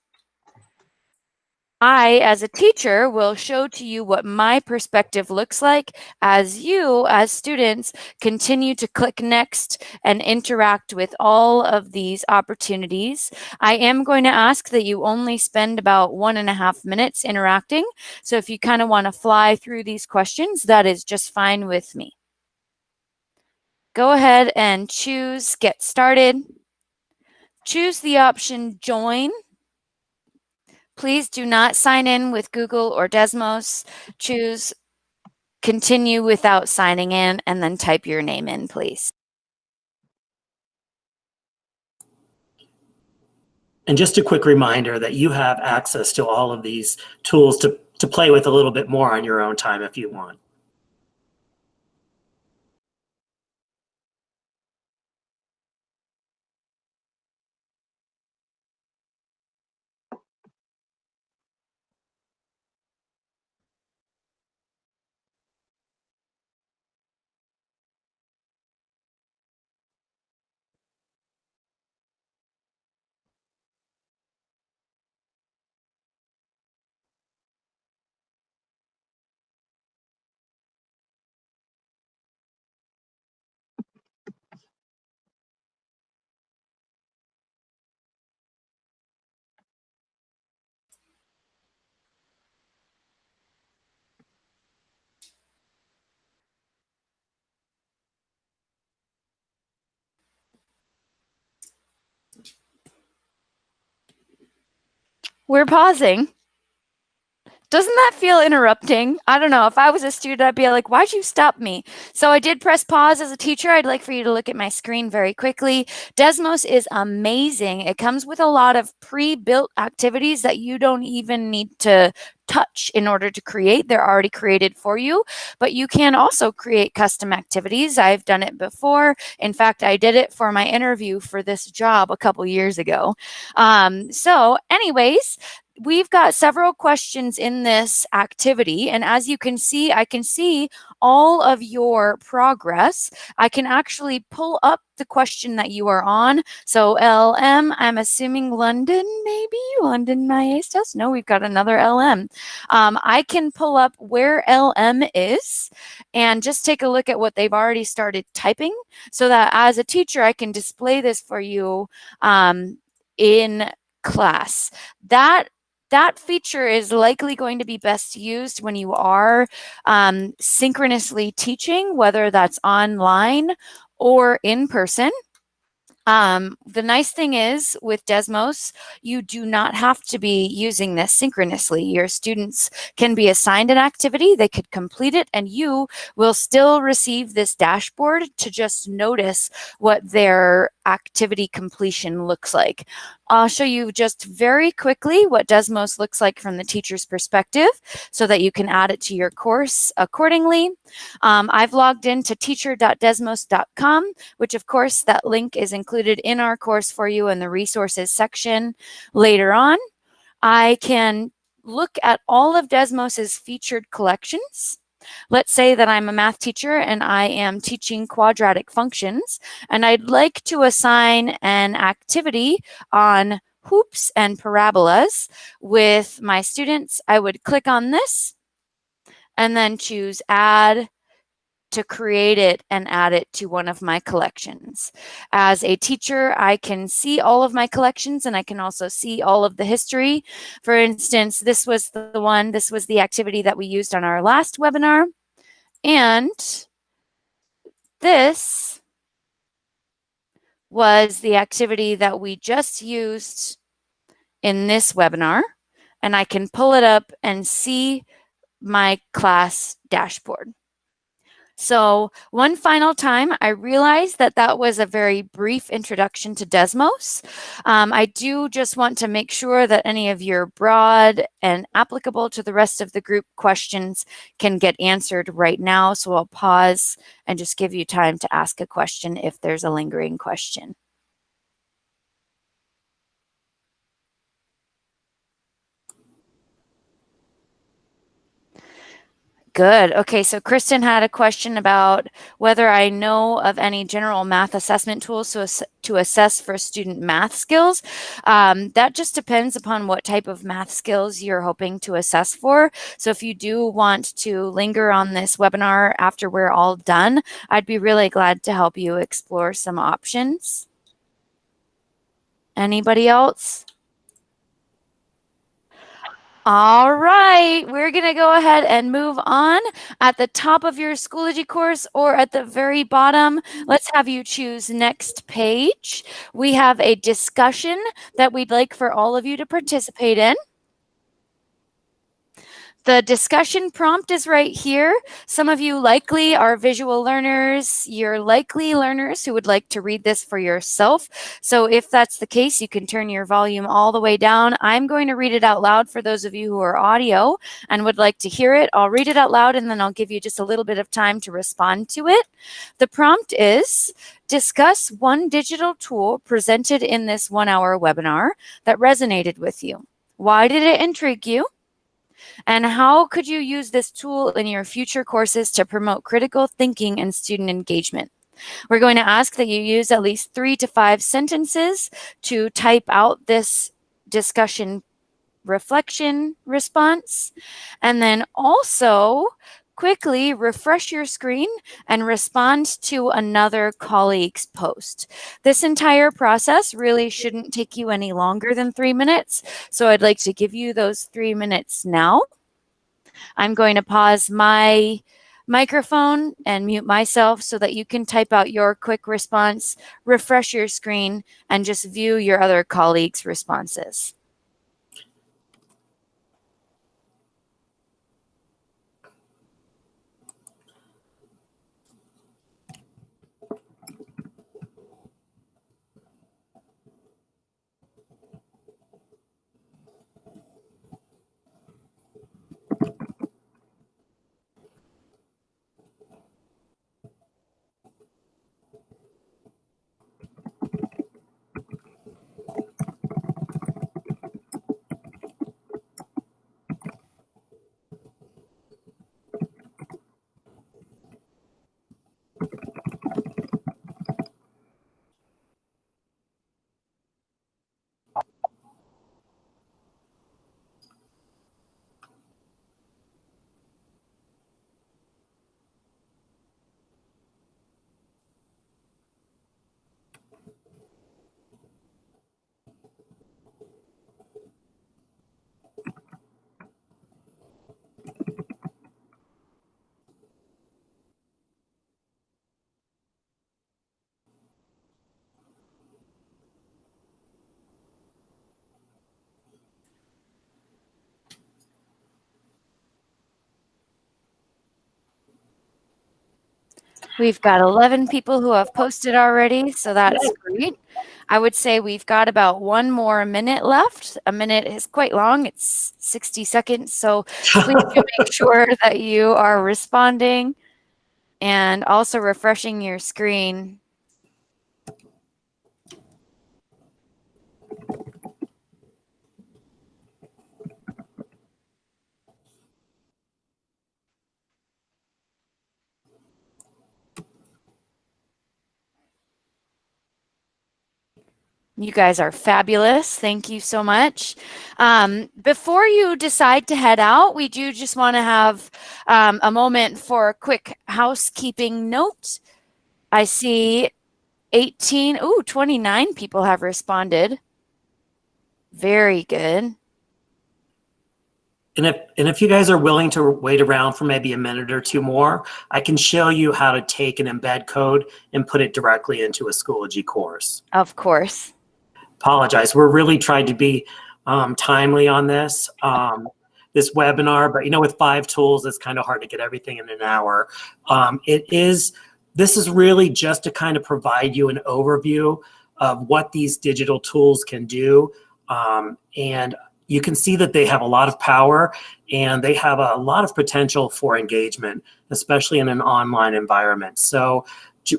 I, as a teacher, will show to you what my perspective looks like as you, as students, continue to click next and interact with all of these opportunities. I am going to ask that you only spend about 1.5 minutes interacting. So if you kind of want to fly through these questions, that is just fine with me. Go ahead and choose Get Started. Choose the option Join. Please do not sign in with Google or Desmos. Choose Continue without signing in, and then type your name in, please. And just a quick reminder that you have access to all of these tools to play with a little bit more on your own time if you want. We're pausing. Doesn't that feel interrupting? I don't know. If I was a student, I'd be like, why'd you stop me? So I did press pause as a teacher. I'd like for you to look at my screen very quickly. Desmos is amazing. It comes with a lot of pre-built activities that you don't even need to touch in order to create. They're already created for you, but you can also create custom activities. I've done it before. In fact, I did it for my interview for this job a couple years ago. So anyways, we've got several questions in this activity. And as you can see, I can see all of your progress. I can actually pull up the question that you are on. So LM, I'm assuming London, maybe? London Maestas? No, we've got another LM. I can pull up where LM is and just take a look at what they've already started typing so that as a teacher, I can display this for you in class. That feature is likely going to be best used when you are synchronously teaching, whether that's online or in person. The nice thing is with Desmos, you do not have to be using this synchronously. Your students can be assigned an activity, they could complete it, and you will still receive this dashboard to just notice what their activity completion looks like. I'll show you just very quickly what Desmos looks like from the teacher's perspective so that you can add it to your course accordingly. I've logged into teacher.desmos.com, which of course that link is included in our course for you in the resources section later on. I can look at all of Desmos's featured collections. Let's say that I'm a math teacher and I am teaching quadratic functions, and I'd like to assign an activity on hoops and parabolas with my students. I would click on this and then choose Add to create it and add it to one of my collections. As a teacher, I can see all of my collections and I can also see all of the history. For instance, this was the activity that we used on our last webinar. And this was the activity that we just used in this webinar. And I can pull it up and see my class dashboard. So one final time, I realized that that was a very brief introduction to Desmos. I do just want to make sure that any of your broad and applicable to the rest of the group questions can get answered right now. So I'll pause and just give you time to ask a question if there's a lingering question. Good. Okay, so Kristen had a question about whether I know of any general math assessment tools to assess for student math skills. That just depends upon what type of math skills you're hoping to assess for. So if you do want to linger on this webinar after we're all done, I'd be really glad to help you explore some options. Anybody else? All right, we're going to go ahead and move on. At the top of your Schoology course or at the very bottom, let's have you choose next page. We have a discussion that we'd like for all of you to participate in. The discussion prompt is right here. Some of you likely are visual learners. You're likely learners who would like to read this for yourself. So if that's the case, you can turn your volume all the way down. I'm going to read it out loud for those of you who are audio and would like to hear it. I'll read it out loud and then I'll give you just a little bit of time to respond to it. The prompt is: discuss one digital tool presented in this 1-hour webinar that resonated with you. Why did it intrigue you? And how could you use this tool in your future courses to promote critical thinking and student engagement? We're going to ask that you use at least 3 to 5 sentences to type out this discussion reflection response. And then also quickly refresh your screen and respond to another colleague's post. This entire process really shouldn't take you any longer than 3 minutes. So I'd like to give you those 3 minutes now. I'm going to pause my microphone and mute myself so that you can type out your quick response, refresh your screen, and just view your other colleagues' responses. We've got 11 people who have posted already, so that's great. I would say we've got about 1 more minute left. A minute is quite long. It's 60 seconds. So please do make sure that you are responding and also refreshing your screen. You guys are fabulous. Thank you so much. Before you decide to head out, we do just want to have a moment for a quick housekeeping note. I see 29 people have responded. Very good. And if you guys are willing to wait around for maybe a minute or two more, I can show you how to take an embed code and put it directly into a Schoology course. Of course. Apologize. We're really trying to be timely on this webinar, but with 5 tools, it's kind of hard to get everything in an hour. This is really just to kind of provide you an overview of what these digital tools can do. And you can see that they have a lot of power and they have a lot of potential for engagement, especially in an online environment. So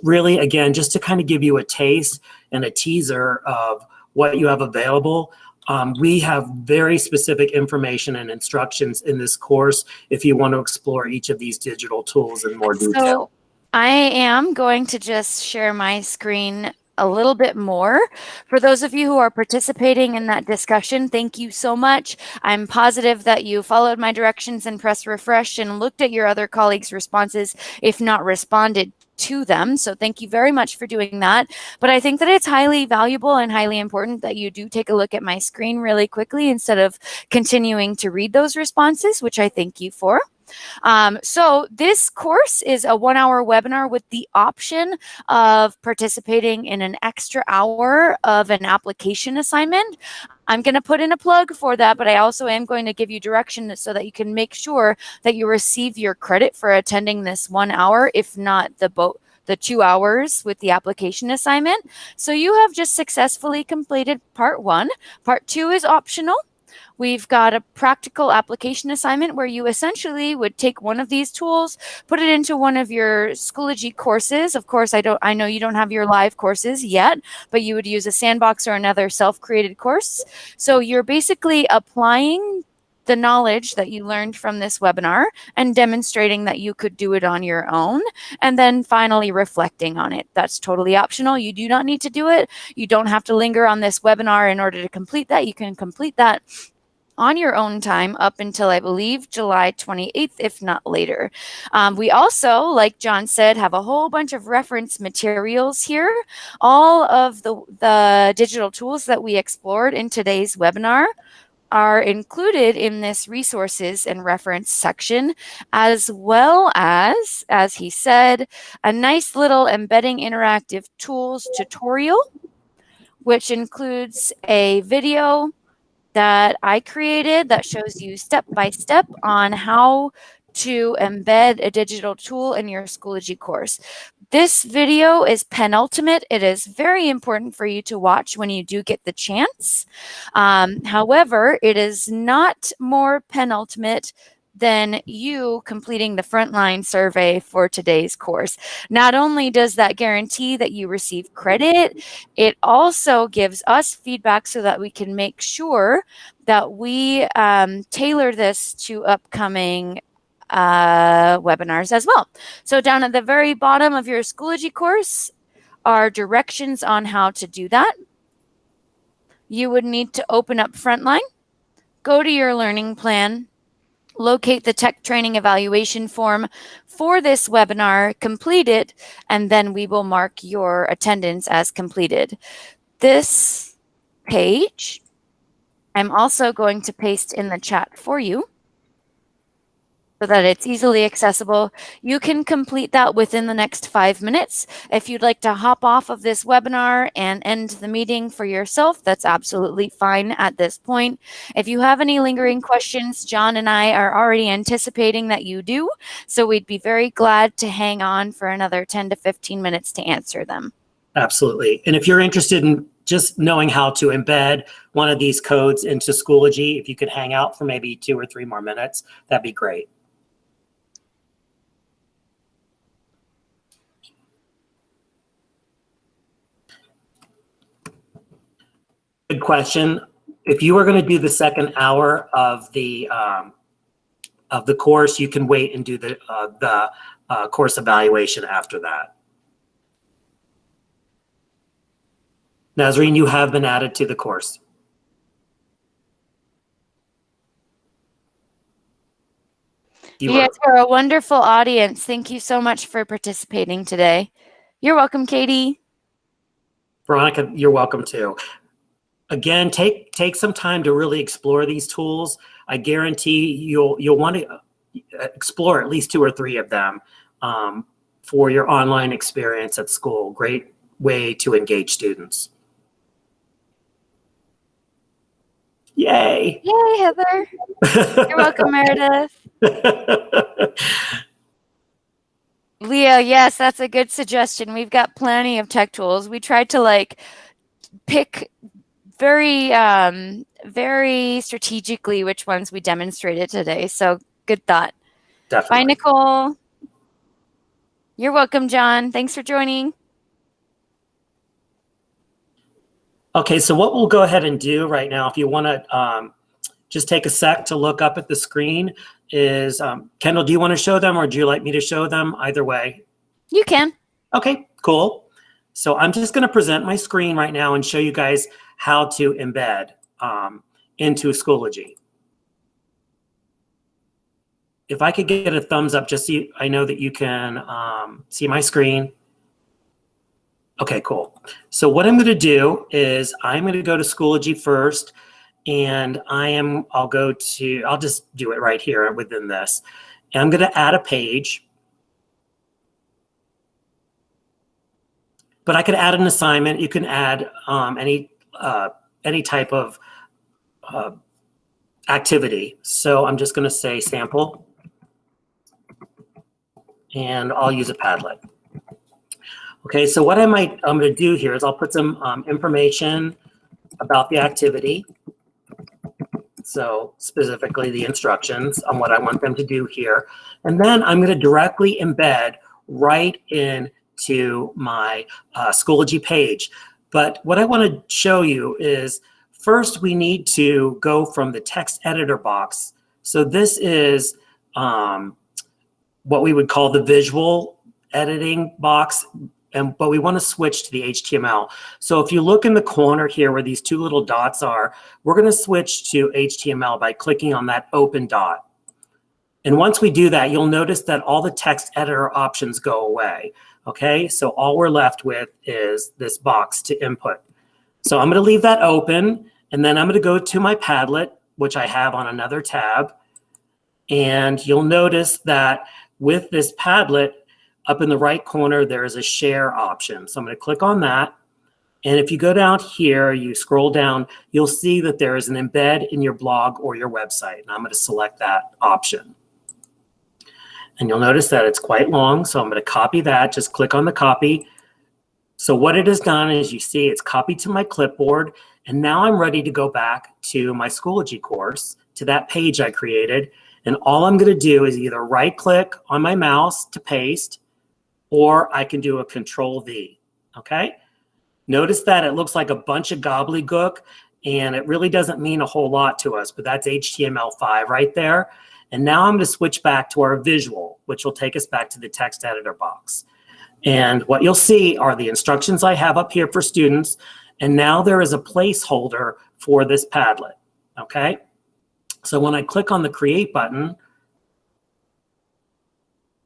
really, again, just to kind of give you a taste and a teaser of what you have available, we have very specific information and instructions in this course if you want to explore each of these digital tools in more detail. So I am going to just share my screen a little bit more. For those of you who are participating in that discussion, thank you so much. I'm positive that you followed my directions and pressed refresh and looked at your other colleagues' responses, if not responded to them. So thank you very much for doing that. But I think that it's highly valuable and highly important that you do take a look at my screen really quickly instead of continuing to read those responses, which I thank you for. So this course is a 1-hour webinar with the option of participating in an extra hour of an application assignment. I'm going to put in a plug for that, but I also am going to give you direction so that you can make sure that you receive your credit for attending this 1 hour, if not the 2 hours with the application assignment. So you have just successfully completed part 1. Part 2 is optional. We've got a practical application assignment where you essentially would take one of these tools, put it into one of your Schoology courses. Of course, I know you don't have your live courses yet, but you would use a sandbox or another self-created course. So you're basically applying the knowledge that you learned from this webinar and demonstrating that you could do it on your own, and then finally reflecting on it. That's totally optional. You do not need to do it. You don't have to linger on this webinar in order to complete that. You can complete that on your own time up until, I believe, July 28th, if not later. We also, like John said, have a whole bunch of reference materials here. All of the digital tools that we explored in today's webinar are included in this resources and reference section, as well as he said, a nice little embedding interactive tools tutorial, which includes a video that I created that shows you step by step on how to embed a digital tool in your Schoology course. This video is penultimate. It is very important for you to watch when you do get the chance. However, it is not more penultimate than you completing the frontline survey for today's course. Not only does that guarantee that you receive credit, it also gives us feedback so that we can make sure that we tailor this to upcoming webinars as well. So down at the very bottom of your Schoology course are directions on how to do that. You would need to open up Frontline, go to your learning plan, locate the tech training evaluation form for this webinar, complete it, and then we will mark your attendance as completed. This page, I'm also going to paste in the chat for you. so that it's easily accessible. You can complete that within the next 5 minutes. If you'd like to hop off of this webinar and end the meeting for yourself, that's absolutely fine at this point. If you have any lingering questions, John and I are already anticipating that you do, so we'd be very glad to hang on for another 10 to 15 minutes to answer them. Absolutely. And if you're interested in just knowing how to embed one of these codes into Schoology, if you could hang out for maybe 2 or 3 more minutes, that'd be great. Good question. If you are going to do the second hour of the course, you can wait and do the course evaluation after that. Nazreen, you have been added to the course. You guys are a wonderful audience. Thank you so much for participating today. You're welcome, Katie. Veronica, you're welcome too. Again, take some time to really explore these tools. I guarantee you'll want to explore at least 2 or 3 of them for your online experience at school. Great way to engage students. Yay! Yay, Heather. You're welcome, Meredith. Leo, yes, that's a good suggestion. We've got plenty of tech tools. We tried to pick very strategically which ones we demonstrated today. So good thought. Definitely. Bye, Nicole. You're welcome, John. Thanks for joining. Okay, so what we'll go ahead and do right now, if you want to just take a sec to look up at the screen, is Kendall, do you want to show them or do you like me to show them? Either way. You can. Okay, cool. So I'm just going to present my screen right now and show you guys how to embed into Schoology. If I could get a thumbs up, just so I know that you can see my screen. Okay, cool. So what I'm going to do is I'm going to go to Schoology first, and I'll just do it right here within this. And I'm going to add a page. But I could add an assignment. You can add any type of activity. So I'm just going to say sample, and I'll use a Padlet. Okay, so what I'm going to do here is I'll put some information about the activity. So specifically the instructions on what I want them to do here. And then I'm going to directly embed right into my Schoology page. But what I want to show you is first we need to go from the text editor box. So this is what we would call the visual editing box. But we want to switch to the HTML. So if you look in the corner here where these 2 little dots are, we're going to switch to HTML by clicking on that open dot. And once we do that, you'll notice that all the text editor options go away. Okay, so all we're left with is this box to input. So I'm going to leave that open, and then I'm going to go to my Padlet, which I have on another tab. And you'll notice that with this Padlet, up in the right corner, there is a share option. So I'm going to click on that. And if you go down here, you scroll down, you'll see that there is an embed in your blog or your website. And I'm going to select that option. And you'll notice that it's quite long. So I'm going to copy that. Just click on the copy. So what it has done is you see it's copied to my clipboard. And now I'm ready to go back to my Schoology course, to that page I created. And all I'm going to do is either right click on my mouse to paste, or I can do a Control V, okay? Notice that it looks like a bunch of gobbledygook, and it really doesn't mean a whole lot to us, but that's HTML5 right there. And now I'm going to switch back to our visual, which will take us back to the text editor box. And what you'll see are the instructions I have up here for students, and now there is a placeholder for this Padlet, okay? So when I click on the Create button,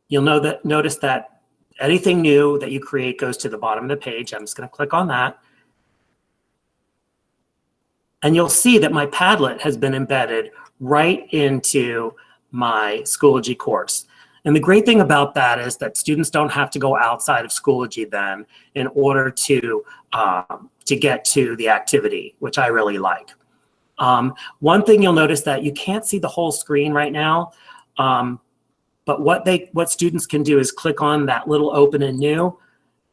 you'll notice that anything new that you create goes to the bottom of the page. I'm just going to click on that. And you'll see that my Padlet has been embedded right into my Schoology course. And the great thing about that is that students don't have to go outside of Schoology then in order to get to the activity, which I really like. One thing you'll notice that you can't see the whole screen right now, but what students can do is click on that little open and new,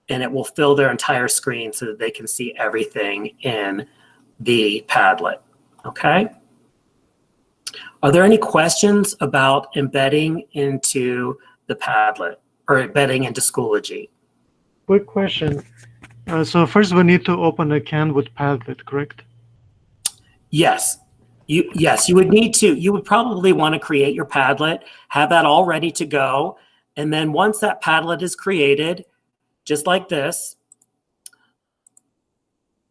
and it will fill their entire screen so that they can see everything in the Padlet, okay? Are there any questions about embedding into the Padlet or embedding into Schoology? Quick question. So first we need to open a can with Padlet, correct? Yes. You would need to, you would probably want to create your Padlet, have that all ready to go. And then once that Padlet is created, just like this,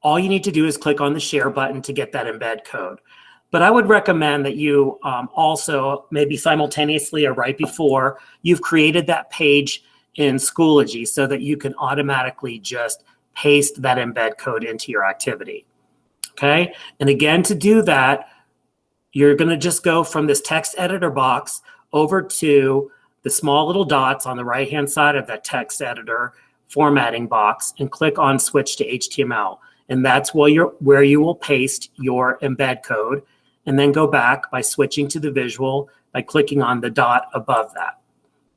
all you need to do is click on the share button to get that embed code. But I would recommend that you also, maybe simultaneously or right before, you've created that page in Schoology so that you can automatically just paste that embed code into your activity. Okay? And again, to do that, you're going to just go from this text editor box over to the small little dots on the right-hand side of that text editor formatting box and click on Switch to HTML. And that's where you will paste your embed code, and then go back by switching to the visual by clicking on the dot above that.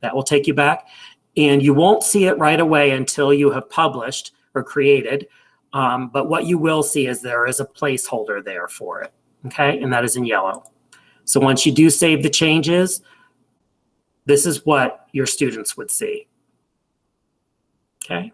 That will take you back, and you won't see it right away until you have published or created, but what you will see is there is a placeholder there for it, okay? And that is in yellow. So once you do save the changes, this is what your students would see, okay?